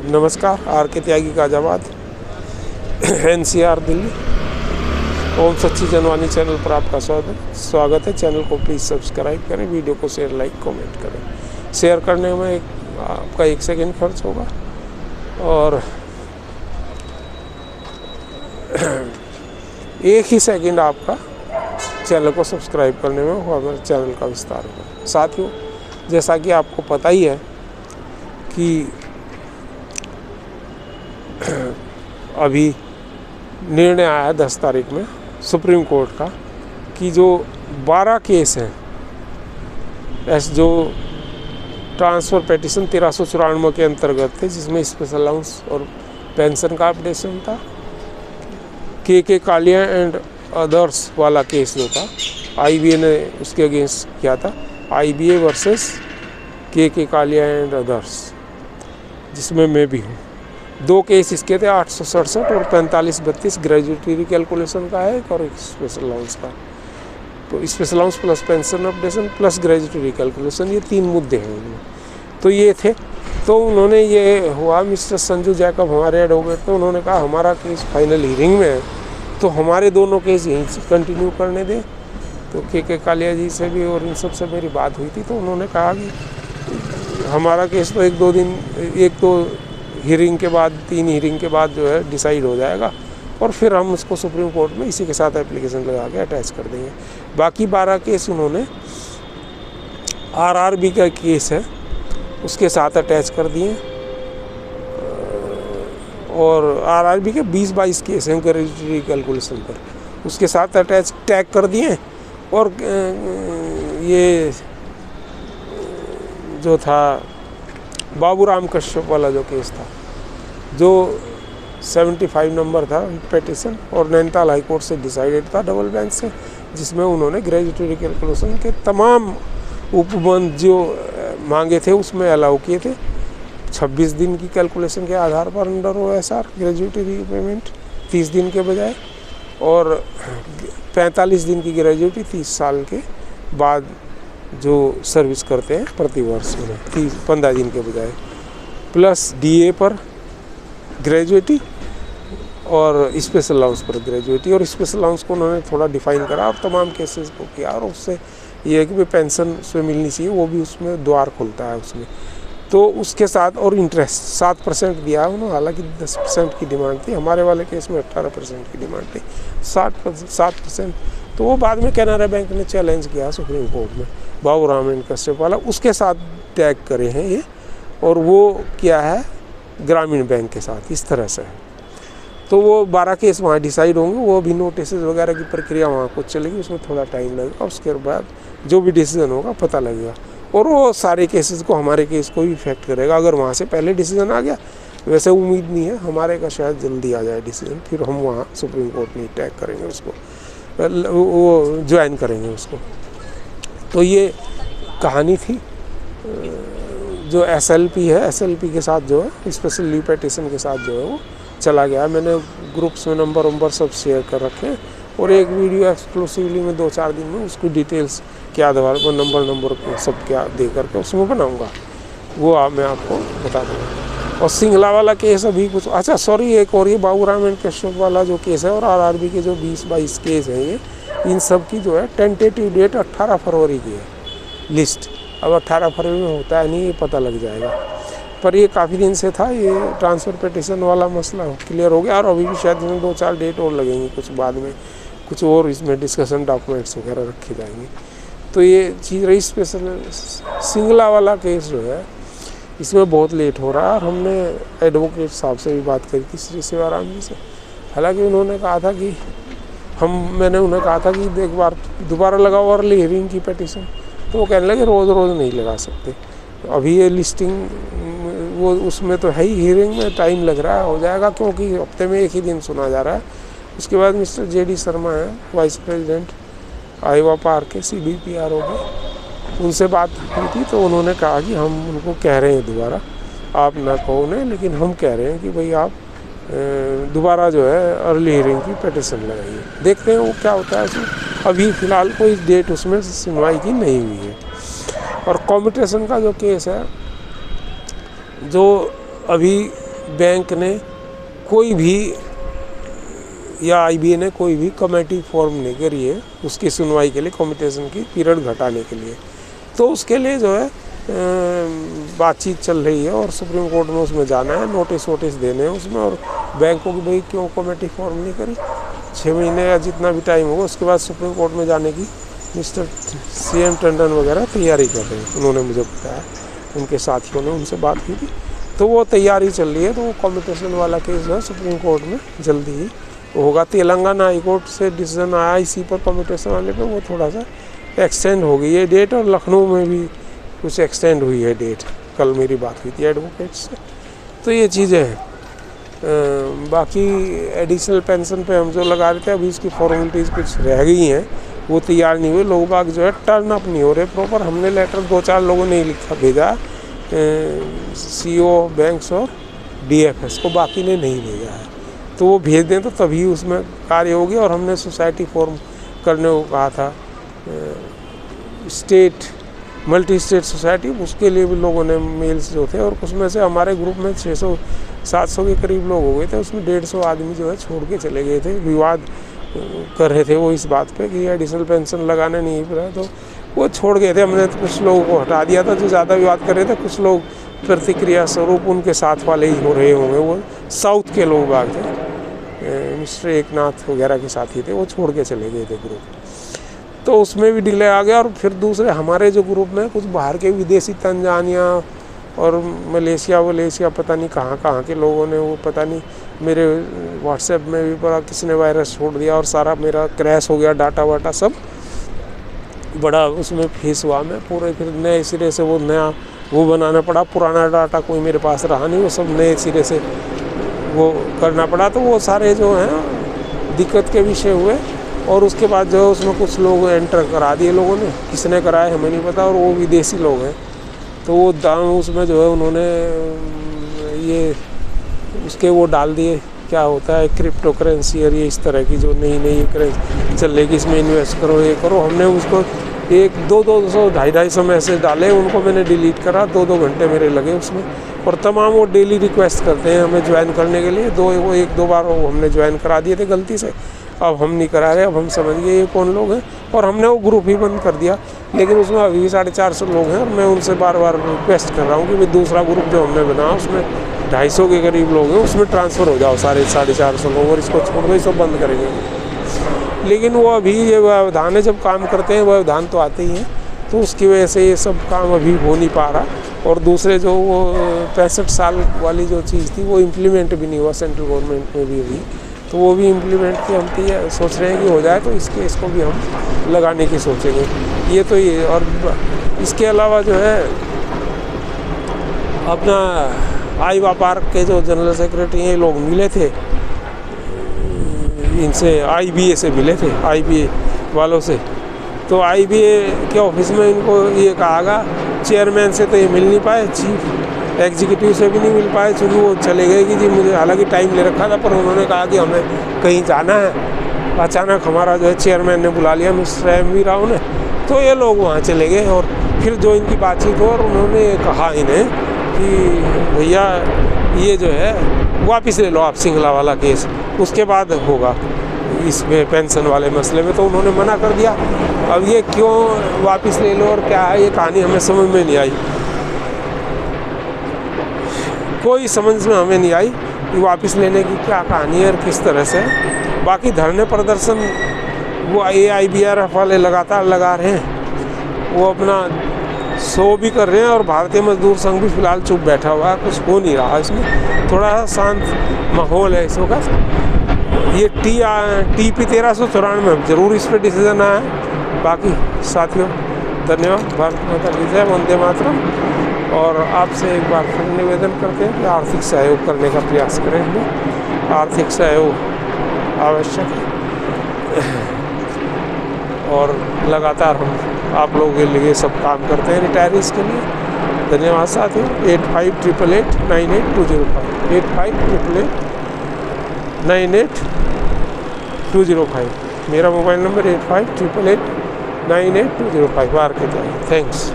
नमस्कार, आर के त्यागी गाजियाबाद, NCR दिल्ली। ओम सच्ची जनवाणी चैनल पर आपका स्वागत है। चैनल को प्लीज़ सब्सक्राइब करें, वीडियो को शेयर, लाइक, कमेंट करें। शेयर करने में आपका 1 सेकेंड खर्च होगा और 1 ही सेकेंड आपका चैनल को सब्सक्राइब करने में होगा, हमारे चैनल का विस्तार होगा। साथियों, जैसा कि आपको पता ही है कि अभी निर्णय आया 10 तारीख में सुप्रीम कोर्ट का कि जो 12 केस हैं जो ट्रांसफ़र पेटिशन 1394 के अंतर्गत थे, जिसमें स्पेशल अलाउंस और पेंशन का अपडेशन था, के कालिया एंड अदर्स वाला केस जो था, IBA ने उसके अगेंस्ट किया था, IBA वर्सेस के कालिया एंड अदर्स, जिसमें मैं भी हूँ। 2 केस इसके थे, 867 और 4532 ग्रेजुएटी रिकैलकुलेशन का है और एक स्पेशल अलाउंस का। तो special allowance plus pension updation plus gratuity recalculation, ये 3 मुद्दे हैं उनमें। तो ये थे, तो उन्होंने ये हुआ, मिस्टर संजू जैकब हमारे एडवोकेट थे, उन्होंने कहा हमारा केस फाइनल हियरिंग में है, तो हमारे दोनों केस यहीं से कंटिन्यू करने दें। तो के कालिया जी से भी और इन सब से मेरी बात हुई थी, तो उन्होंने कहा कि हमारा केस तो 1-2 दिन, 1-2 हियरिंग के बाद, 3 हियरिंग के बाद जो है डिसाइड हो जाएगा और फिर हम उसको सुप्रीम कोर्ट में इसी के साथ एप्लीकेशन लगा के अटैच कर देंगे। बाकी 12 केस उन्होंने RRB का केस है उसके साथ अटैच कर दिए और RRB के 20-22 केस हैं ग्रेजुएटी कैलकुलेशन पर, उसके साथ अटैच टैग कर दिए। और ये जो था बाबूराम कश्यप वाला जो केस था, जो 75 नंबर था पेटिशन और नैनीताल हाई कोर्ट से डिसाइडेड था डबल बेंच से, जिसमें उन्होंने ग्रेजुएटी रिकैलकुलेशन के तमाम उपबंध जो मांगे थे उसमें अलाउ किए थे। 26 दिन की कैलकुलेशन के आधार पर अंडर OSR ग्रेजुएटी रीपेमेंट 30 दिन के बजाय, और 45 दिन की ग्रेजुएटी 30 साल के बाद जो सर्विस करते हैं प्रति वर्ष में 15 दिन के बजाय, प्लस DA पर ग्रेजुएटी और स्पेशल अलाउंस पर ग्रेजुएटी। और स्पेशल अलाउंस को उन्होंने थोड़ा डिफाइन करा और तमाम केसेस को किया, और उससे ये है कि पेंशन उसमें मिलनी चाहिए, वो भी उसमें द्वार खुलता है उसमें। तो उसके साथ और इंटरेस्ट 7% दिया है उन्होंने, हालांकि 10% की डिमांड थी, हमारे वाले केस में 18% की डिमांड थी, 7%। तो वो बाद में कैनरा बैंक ने चैलेंज किया सुप्रीम कोर्ट में, बाबूराम एंड कश्यप वाला, उसके साथ टैग करे हैं ये, और वो क्या है ग्रामीण बैंक के साथ, इस तरह से है। तो वो 12 केस वहाँ डिसाइड होंगे, वो भी नोटिस वगैरह की प्रक्रिया वहाँ कुछ चलेगी, उसमें थोड़ा टाइम लगेगा, उसके बाद जो भी डिसीजन होगा पता लगेगा। और वो सारे केसेस को, हमारे केस को भी इफेक्ट करेगा अगर वहाँ से पहले डिसीजन आ गया। वैसे उम्मीद नहीं है, हमारे का शायद जल्दी आ जाए डिसीजन, फिर हम वहाँ सुप्रीम कोर्ट में टैग करेंगे उसको, वो ज्वाइन करेंगे उसको। तो ये कहानी थी। जो SLP है, SLP के साथ जो है स्पेशल लीव पेटिशन के साथ जो है वो चला गया। मैंने ग्रुप्स में नंबर सब शेयर कर रखे हैं, और एक वीडियो एक्सक्लूसिवली में 2-4 दिन में उसकी डिटेल्स के आधार पर नंबर को सब क्या दे करके उसमें बनाऊंगा, वो मैं आपको बता दूँगा। और सिंगला वाला केस अभी कुछ, अच्छा सॉरी, एक और ये बाबूराम एंड कश्यप वाला जो केस है और RRB के जो 20-22 केस हैं, ये इन सब की जो है टेंटेटिव डेट 18 फरवरी की है लिस्ट। अब 18 फरवरी में होता है नहीं, ये पता लग जाएगा, पर ये काफ़ी दिन से था ये ट्रांसफ़र पेटिशन वाला मसला क्लियर हो गया। और अभी भी शायद इसमें 2-4 डेट और लगेंगी, कुछ बाद में कुछ और इसमें डिस्कशन डॉक्यूमेंट्स वगैरह रखे जाएंगे। तो ये चीज़ रही। स्पेशल सिंगला वाला केस जो है इसमें बहुत लेट हो रहा है, और हमने एडवोकेट साहब से भी बात करी थी, श्री शिवाराम जी से। हालांकि उन्होंने कहा था कि मैंने उन्हें कहा था कि एक बार दोबारा लगाओ अर्ली हियरिंग की पेटिशन, तो वो कहने लगे रोज़ नहीं लगा सकते। तो अभी ये लिस्टिंग वो उसमें तो है ही, हियरिंग में टाइम लग रहा है, हो जाएगा, क्योंकि हफ्ते में 1 ही दिन सुना जा रहा है। उसके बाद मिस्टर JD शर्मा है, वाइस प्रेसिडेंट आईवा पार्क के CBPRO के, उनसे बात हुई थी, तो उन्होंने कहा कि हम उनको कह रहे हैं दोबारा, आप ना कहो उन्हें, लेकिन हम कह रहे हैं कि भाई आप दोबारा जो है अर्ली हियरिंग की पेटिशन लगाइए, देखते हैं वो क्या होता है उसमें। अभी फ़िलहाल कोई डेट उसमें सुनवाई की नहीं हुई है। और कॉम्पिटिशन का जो केस है, जो अभी बैंक ने कोई भी या IBA ने कोई भी कमेटी फॉर्म नहीं करी है उसकी सुनवाई के लिए, कम्यूटेशन की पीरियड घटाने के लिए। तो उसके लिए जो है बातचीत चल रही है और सुप्रीम कोर्ट में उसमें जाना है, नोटिस वोटिस देने हैं उसमें, और बैंकों की भाई क्यों कमेटी फॉर्म नहीं करी। 6 महीने या जितना भी टाइम होगा उसके बाद सुप्रीम कोर्ट में जाने की मिस्टर CM टंडन वगैरह तैयारी कर रहे हैं, उन्होंने मुझे बताया, उनके साथियों ने उनसे बात की थी, तो वो तैयारी चल रही है। तो वो कम्यूटेशन वाला केस जो है सुप्रीम कोर्ट में जल्दी ही होगा। तेलंगाना हाई कोर्ट से डिसीजन आया इसी पर, कम्यूटेशन वाले पे, वो थोड़ा सा एक्सटेंड हो गई है डेट, और लखनऊ में भी कुछ एक्सटेंड हुई है डेट। कल मेरी बात हुई थी एडवोकेट से। तो ये चीज़ें हैं। बाकी एडिशनल पेंशन पे हम जो लगा रहे थे, अभी इसकी फॉर्मेलिटीज़ कुछ रह गई हैं, वो तैयार नहीं हुए। लोग बाग जो है टर्न अप नहीं हो रहे प्रॉपर। हमने लेटर 2-4 लोगों ने लिखा भेजा, CO बैंक्स और DFS को, बाकी ने नहीं भेजा है। तो वो भेज दें तो तभी उसमें कार्य होगी। और हमने सोसाइटी फॉर्म करने को कहा था, स्टेट मल्टी स्टेट सोसाइटी, उसके लिए भी लोगों ने मेल्स जो थे, और उसमें से हमारे ग्रुप में 600-700 के करीब लोग हो गए थे। उसमें 150 आदमी जो है छोड़ के चले गए थे। विवाद कर रहे थे वो इस बात पे कि एडिशनल पेंशन लगाने नहीं पड़ा, तो वो छोड़ गए थे। हमने तो कुछ लोगों को हटा दिया था जो ज़्यादा विवाद कर रहे थे। कुछ लोग प्रतिक्रिया स्वरूप उनके साथ वाले ही हो रहे होंगे, वो साउथ के लोग बाग थे, मिस्टर एकनाथ वगैरह के साथी थे, वो छोड़ के चले गए थे ग्रुप। तो उसमें भी डिले आ गया। और फिर दूसरे हमारे जो ग्रुप में कुछ बाहर के विदेशी, तंजानिया और मलेशिया पता नहीं कहाँ के लोगों ने, वो पता नहीं, मेरे व्हाट्सएप में भी बड़ा किसी ने वायरस छोड़ दिया और सारा मेरा क्रैश हो गया, डाटा वाटा सब बड़ा उसमें फेस हुआ। मैं पूरे फिर नए सिरे से वो बनाना पड़ा। पुराना डाटा कोई मेरे पास रहा नहीं, वो सब नए सिरे से वो करना पड़ा। तो वो सारे जो हैं दिक्कत के विषय हुए। और उसके बाद जो है उसमें कुछ लोग एंटर करा दिए लोगों ने, किसने कराया हमें नहीं पता, और वो विदेशी लोग हैं। तो वो दाम उसमें जो है उन्होंने ये उसके वो डाल दिए, क्या होता है क्रिप्टो करेंसी और ये इस तरह की जो नई करेंसी चल रही, इसमें इन्वेस्ट करो, ये करो। हमने उसको 200-250 मैसेज डाले, उनको मैंने डिलीट करा। 2-2 घंटे मेरे लगे उसमें। और तमाम वो डेली रिक्वेस्ट करते हैं हमें ज्वाइन करने के लिए। 1-2 बार वो हमने ज्वाइन करा दिए थे गलती से, अब हम नहीं करा रहे। अब हम समझ गए ये कौन लोग हैं, और हमने वो ग्रुप ही बंद कर दिया। लेकिन उसमें अभी भी 450 लोग हैं, और मैं उनसे बार बार रिक्वेस्ट कर रहा हूँ कि भाई दूसरा ग्रुप जो हमने बनाया उसमें 250 के करीब लोग हैं, उसमें ट्रांसफ़र हो जाओ 450 लोग, और इसको छोड़ दो, इसको बंद करेंगे। लेकिन वो अभी ये व्यवधान है, जब काम करते हैं व्यवधान तो आते ही हैं, तो उसकी वजह से ये सब काम अभी हो नहीं पा रहा। और दूसरे जो वो 65 साल वाली जो चीज़ थी वो इम्प्लीमेंट भी नहीं हुआ सेंट्रल गवर्नमेंट में भी अभी, तो वो भी इम्प्लीमेंट की हम सोच रहे हैं कि हो जाए, तो इसको भी हम लगाने की सोचेंगे। ये तो ये। और इसके अलावा जो है अपना आईवा पार्क के जो जनरल सेक्रेटरी हैं, लोग मिले थे इनसे, IBA से मिले थे, IBA वालों से। तो IBA के ऑफिस में इनको ये कहा गया, चेयरमैन से तो ये मिल नहीं पाए, चीफ एग्जीक्यूटिव से भी नहीं मिल पाए, चुनू वो चले गए कि जी मुझे, हालांकि टाइम ले रखा था, पर उन्होंने कहा कि हमें कहीं जाना है। अचानक हमारा जो है चेयरमैन ने बुला लिया, मिस्टर MV राव ने, तो ये लोग वहाँ चले गए। और फिर जो इनकी बातचीत हो, और उन्होंने कहा इन्हें कि भैया ये जो है वापस ले लो आप सिंगला वाला केस, उसके बाद होगा इसमें पेंशन वाले मसले में। तो उन्होंने मना कर दिया। अब ये क्यों वापस ले लो और क्या है ये कहानी, हमें समझ में नहीं आई। कोई समझ में हमें नहीं आई कि वापस लेने की क्या कहानी है और किस तरह से। बाकी धरने प्रदर्शन वो AIBRF वाले लगातार लगा रहे हैं, वो अपना शो भी कर रहे हैं। और भारतीय मजदूर संघ भी फिलहाल चुप बैठा हुआ है, कुछ हो नहीं रहा इसमें, थोड़ा सा शांत माहौल है इस वक्त। ये TP 1394 जरूर इस पर डिसीजन आया है। बाकी साथियों धन्यवाद, भारत माता की जय, वंदे मातरम। और आपसे एक बार फिर निवेदन करते हैं कि आर्थिक सहयोग करने का प्रयास करें। हमें आर्थिक सहयोग आवश्यक है, और लगातार हम आप लोगों के लिए सब काम करते हैं रिटायरीज़ के लिए। धन्यवाद साथियों। 8588988205 8588988205 मेरा मोबाइल नंबर 8588988205 बार के। थैंक्स।